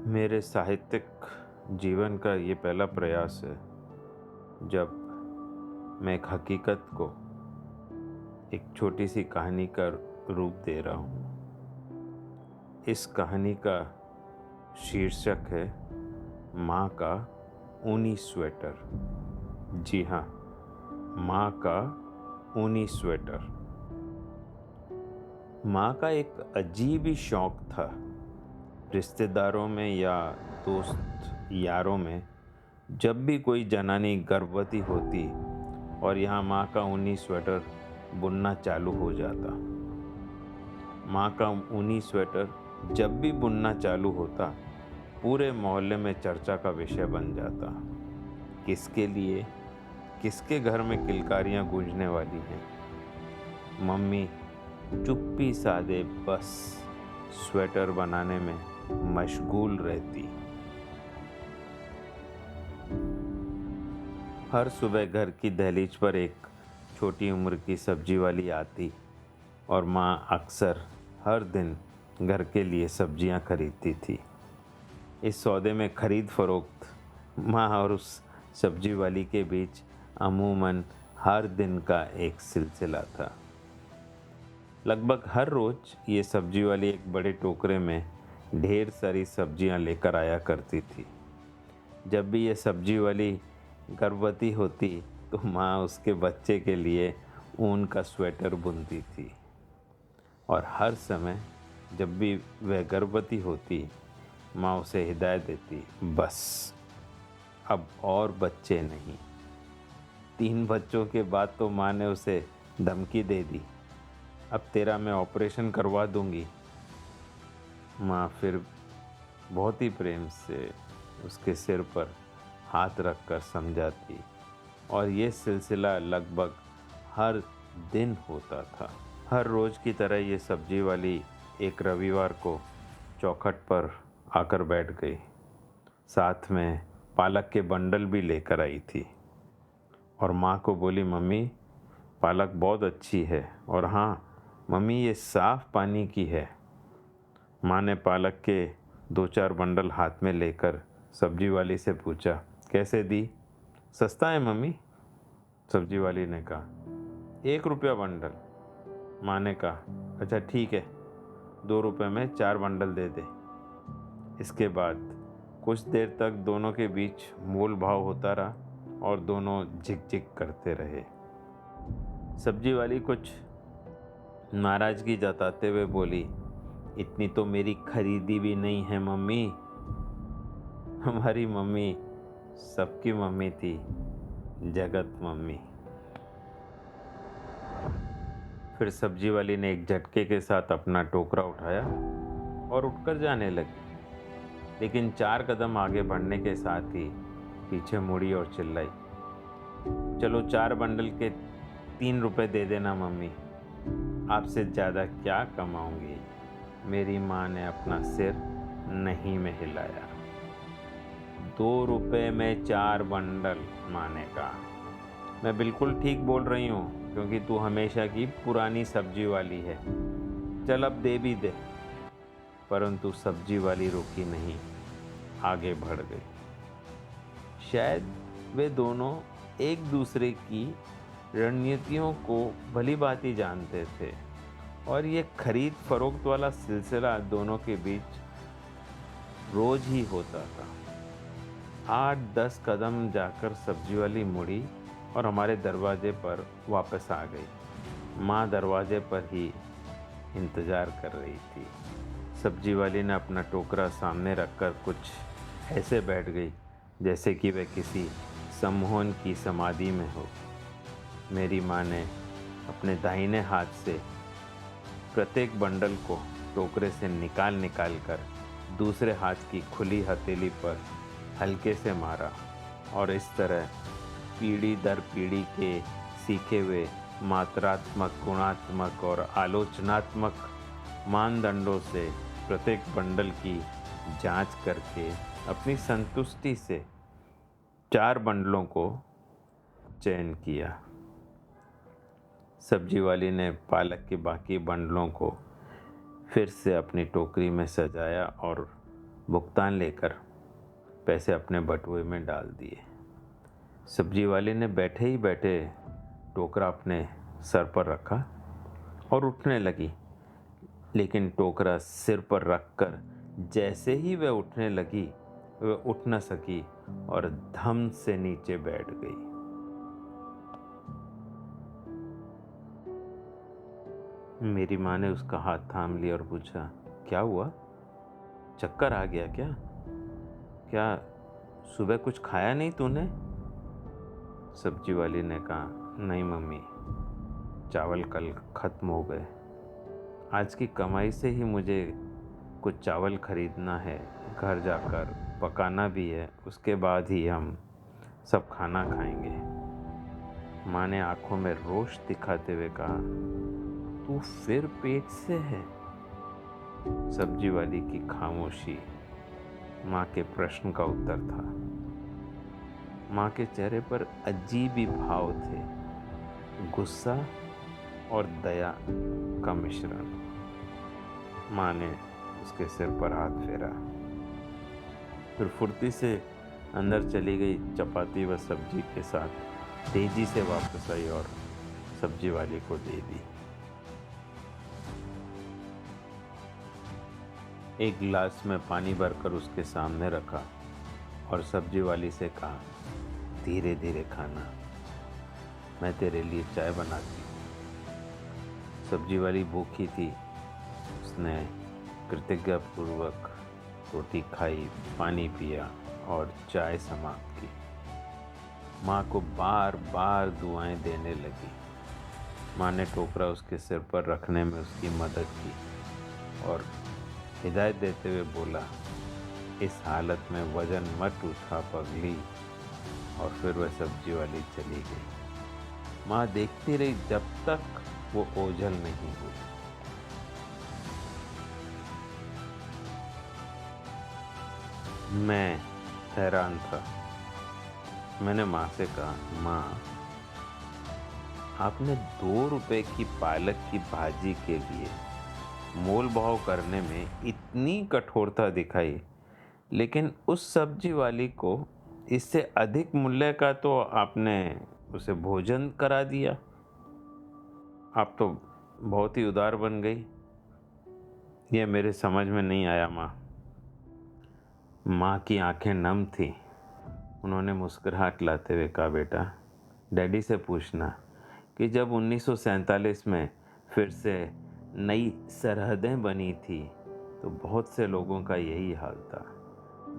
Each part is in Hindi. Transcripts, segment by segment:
मेरे साहित्यिक जीवन का ये पहला प्रयास है जब मैं एक हकीकत को एक छोटी सी कहानी का रूप दे रहा हूँ। इस कहानी का शीर्षक है माँ का ऊनी स्वेटर। जी हाँ, माँ का ऊनी स्वेटर। माँ का एक अजीब ही शौक था। रिश्तेदारों में या दोस्त यारों में जब भी कोई जनानी गर्भवती होती और यहाँ माँ का ऊनी स्वेटर बुनना चालू हो जाता। माँ का ऊनी स्वेटर जब भी बुनना चालू होता, पूरे मोहल्ले में चर्चा का विषय बन जाता। किसके लिए, किसके घर में किलकारियाँ गूंजने वाली हैं। मम्मी चुप्पी साधे बस स्वेटर बनाने में मशगूल रहती। हर सुबह घर की दहलीज पर एक छोटी उम्र की सब्जी वाली आती और माँ अक्सर हर दिन घर के लिए सब्जियां खरीदती थी। इस सौदे में खरीद फरोख्त माँ और उस सब्जी वाली के बीच अमूमन हर दिन का एक सिलसिला था। लगभग हर रोज़ ये सब्जी वाली एक बड़े टोकरे में ढेर सारी सब्जियां लेकर आया करती थी। जब भी ये सब्जी वाली गर्भवती होती तो माँ उसके बच्चे के लिए ऊन का स्वेटर बुनती थी। और हर समय जब भी वह गर्भवती होती, माँ उसे हिदायत देती, बस अब और बच्चे नहीं। 3 बच्चों के बाद तो माँ ने उसे धमकी दे दी, अब तेरा मैं ऑपरेशन करवा दूंगी। माँ फिर बहुत ही प्रेम से उसके सिर पर हाथ रखकर समझाती और ये सिलसिला लगभग हर दिन होता था। हर रोज़ की तरह ये सब्जी वाली एक रविवार को चौखट पर आकर बैठ गई। साथ में पालक के बंडल भी लेकर आई थी और माँ को बोली, मम्मी पालक बहुत अच्छी है, और हाँ मम्मी ये साफ़ पानी की है। माँ ने पालक के 2-4 बंडल हाथ में लेकर सब्जी वाली से पूछा, कैसे दी? सस्ता है मम्मी? सब्जी वाली ने कहा, 1 रुपया बंडल। माँ ने कहा, अच्छा ठीक है, 2 रुपये में 4 बंडल दे दे। इसके बाद कुछ देर तक दोनों के बीच मोल भाव होता रहा और दोनों झिक-झिक करते रहे। सब्जी वाली कुछ नाराज़गी जताते हुए बोली, इतनी तो मेरी खरीदी भी नहीं है मम्मी। हमारी मम्मी सबकी मम्मी थी, जगत मम्मी। फिर सब्जी वाली ने एक झटके के साथ अपना टोकरा उठाया और उठकर जाने लगी, लेकिन 4 कदम आगे बढ़ने के साथ ही पीछे मुड़ी और चिल्लाई, चलो 4 बंडल के 3 रुपए दे देना मम्मी, आपसे ज़्यादा क्या कमाऊंगी। मेरी माँ ने अपना सिर नहीं में हिलाया। 2 रुपए में 4 बंडल, माँ ने कहा। मैं बिल्कुल ठीक बोल रही हूँ, क्योंकि तू हमेशा की पुरानी सब्जी वाली है। चल अब दे भी दे। परंतु सब्जी वाली रुकी नहीं, आगे बढ़ गई। शायद वे दोनों एक दूसरे की रणनीतियों को भली भांति जानते थे और ये खरीद फरोख्त वाला सिलसिला दोनों के बीच रोज ही होता था। 8-10 कदम जाकर सब्जी वाली मुड़ी और हमारे दरवाजे पर वापस आ गई। माँ दरवाजे पर ही इंतज़ार कर रही थी। सब्जी वाली ने अपना टोकरा सामने रखकर कुछ ऐसे बैठ गई जैसे कि वह किसी सम्मोहन की समाधि में हो। मेरी माँ ने अपने दाहिने हाथ से प्रत्येक बंडल को टोकरे से निकाल कर दूसरे हाथ की खुली हथेली पर हल्के से मारा और इस तरह पीढ़ी दर पीढ़ी के सीखे हुए मात्रात्मक, गुणात्मक और आलोचनात्मक मानदंडों से प्रत्येक बंडल की जांच करके अपनी संतुष्टि से 4 बंडलों को चयन किया। सब्जी वाली ने पालक के बाकी बंडलों को फिर से अपनी टोकरी में सजाया और भुगतान लेकर पैसे अपने बटुए में डाल दिए। सब्जी वाले ने बैठे ही बैठे टोकरा अपने सर पर रखा और उठने लगी, लेकिन टोकरा सिर पर रखकर जैसे ही वह उठने लगी वह उठ न सकी और धम से नीचे बैठ गई। मेरी माँ ने उसका हाथ थाम लिया और पूछा, क्या हुआ? चक्कर आ गया क्या? क्या सुबह कुछ खाया नहीं तूने? सब्जी वाली ने कहा, नहीं मम्मी, चावल कल खत्म हो गए। आज की कमाई से ही मुझे कुछ चावल खरीदना है, घर जाकर पकाना भी है, उसके बाद ही हम सब खाना खाएंगे। माँ ने आंखों में रोष दिखाते हुए कहा, तू फिर पेट से है? सब्जी वाली की खामोशी माँ के प्रश्न का उत्तर था। माँ के चेहरे पर अजीब ही भाव थे, गुस्सा और दया का मिश्रण। माँ ने उसके सिर पर हाथ फेरा, फिर फुर्ती से अंदर चली गई। चपाती व सब्जी के साथ तेजी से वापस आई और सब्जी वाली को दे दी। एक गिलास में पानी भरकर उसके सामने रखा और सब्जी वाली से कहा, धीरे धीरे खाना, मैं तेरे लिए चाय बनाती हूँ। सब्जी वाली भूखी थी, उसने कृतज्ञतापूर्वक रोटी खाई, पानी पिया और चाय समाप्त की। माँ को बार बार दुआएं देने लगी। माँ ने टोकरा उसके सिर पर रखने में उसकी मदद की और हिदायत देते हुए बोला, इस हालत में वजन मत उठा पगली। और फिर वह सब्जी वाली चली गई। माँ देखती रही जब तक वो ओझल नहीं हुई। मैं हैरान था। मैंने माँ से कहा, माँ, आपने 2 रुपए की पालक की भाजी के लिए मोल भाव करने में इतनी कठोरता दिखाई, लेकिन उस सब्जी वाली को इससे अधिक मूल्य का तो आपने उसे भोजन करा दिया। आप तो बहुत ही उदार बन गई। यह मेरे समझ में नहीं आया माँ। माँ की आंखें नम थी। उन्होंने मुस्कुराहट लाते हुए कहा, बेटा, डैडी से पूछना कि जब 1947 में फिर से नई सरहदें बनी थी तो बहुत से लोगों का यही हाल था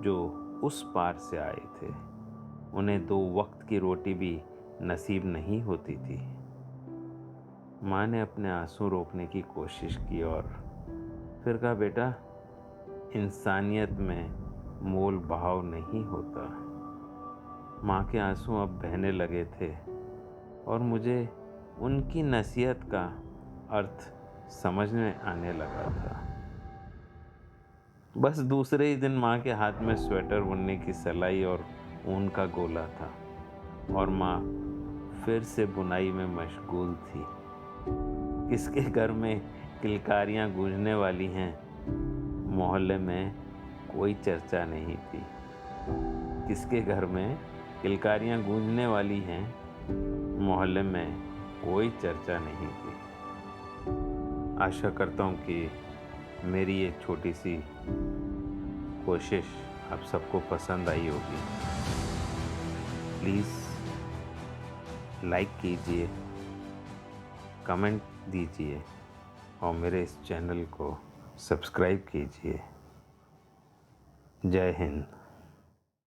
जो उस पार से आए थे। उन्हें 2 वक्त की रोटी भी नसीब नहीं होती थी। माँ ने अपने आंसू रोकने की कोशिश की और फिर कहा, बेटा, इंसानियत में मोल भाव नहीं होता। माँ के आंसू अब बहने लगे थे और मुझे उनकी नसीहत का अर्थ समझ में आने लगा था। बस दूसरे ही दिन माँ के हाथ में स्वेटर बुनने की सिलाई और ऊन का गोला था और माँ फिर से बुनाई में मशगूल थी। किसके घर में किलकारियाँ गूंजने वाली हैं, मोहल्ले में कोई चर्चा नहीं थी। किसके घर में किलकारियाँ गूंजने वाली हैं, मोहल्ले में कोई चर्चा नहीं थी। आशा करता हूँ कि मेरी ये छोटी सी कोशिश आप सबको पसंद आई होगी। प्लीज़ लाइक कीजिए, कमेंट दीजिए और मेरे इस चैनल को सब्सक्राइब कीजिए। जय हिंद।